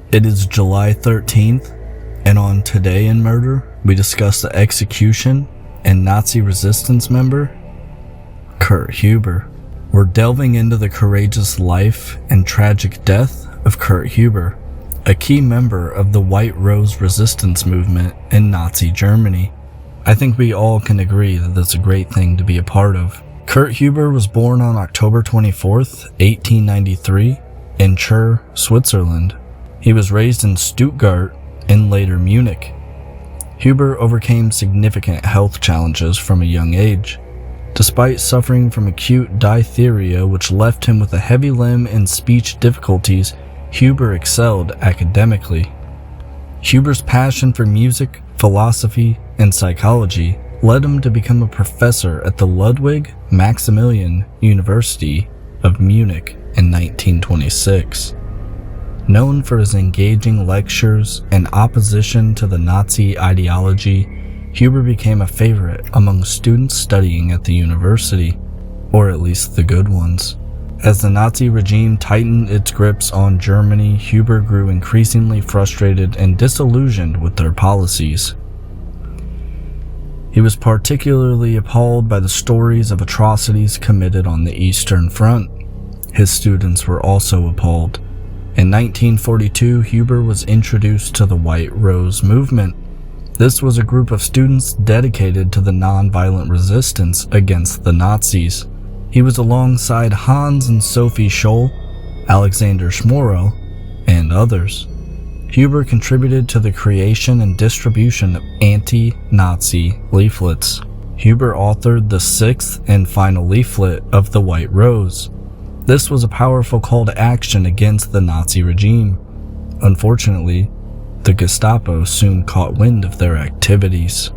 It is July 13th, and on Today in Murder, we discuss the execution and Nazi resistance member, Kurt Huber. We're delving into the courageous life and tragic death of Kurt Huber, a key member of the White Rose resistance movement in Nazi Germany. I think we all can agree that that's a great thing to be a part of. Kurt Huber was born on October 24th, 1893, in Chur, Switzerland. He was raised in Stuttgart and later Munich. Huber overcame significant health challenges from a young age. Despite suffering from acute diphtheria, which left him with a heavy limb and speech difficulties, Huber excelled academically. Huber's passion for music, philosophy, and psychology led him to become a professor at the Ludwig Maximilian University of Munich in 1926. Known for his engaging lectures and opposition to the Nazi ideology, Huber became a favorite among students studying at the university, or at least the good ones. As the Nazi regime tightened its grips on Germany, Huber grew increasingly frustrated and disillusioned with their policies. He was particularly appalled by the stories of atrocities committed on the Eastern Front. His students were also appalled. In 1942, Huber was introduced to the White Rose movement. This was a group of students dedicated to the nonviolent resistance against the Nazis. He was alongside Hans and Sophie Scholl, Alexander Schmorell, and others. Huber contributed to the creation and distribution of anti-Nazi leaflets. Huber authored the sixth and final leaflet of the White Rose. This was a powerful call to action against the Nazi regime. Unfortunately, the Gestapo soon caught wind of their activities.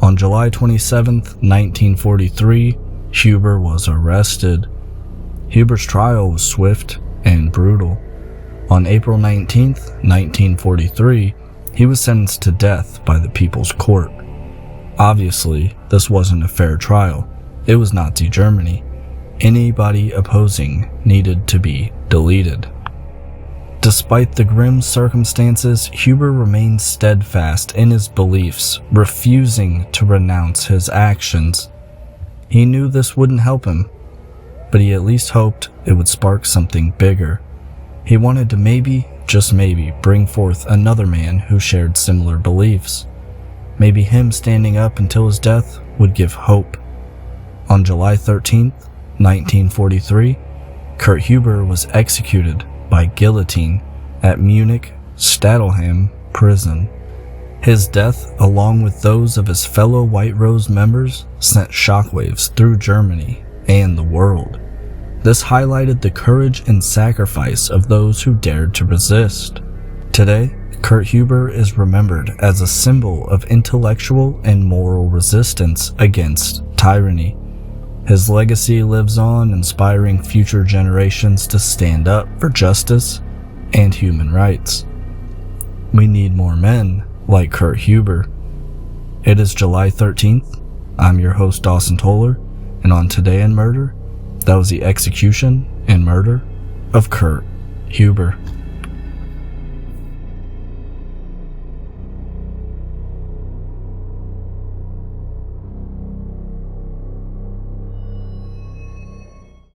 On July 27, 1943, Huber was arrested. Huber's trial was swift and brutal. On April 19, 1943, he was sentenced to death by the People's Court. Obviously, this wasn't a fair trial. It was Nazi Germany. Anybody opposing needed to be deleted. Despite the grim circumstances, Huber remained steadfast in his beliefs, refusing to renounce his actions. He knew this wouldn't help him, but he at least hoped it would spark something bigger. He wanted to maybe, just maybe, bring forth another man who shared similar beliefs. Maybe him standing up until his death would give hope. On July 13th, 1943, Kurt Huber was executed by guillotine at Munich Stadelheim prison. His death, along with those of his fellow White Rose members, sent shockwaves through Germany and the world. This highlighted the courage and sacrifice of those who dared to resist. Today, Kurt Huber is remembered as a symbol of intellectual and moral resistance against tyranny. His legacy lives on, inspiring future generations to stand up for justice and human rights. We need more men like Kurt Huber. It is July 13th. I'm your host, Dawson Toller, and on Today in Murder, that was the execution and murder of Kurt Huber.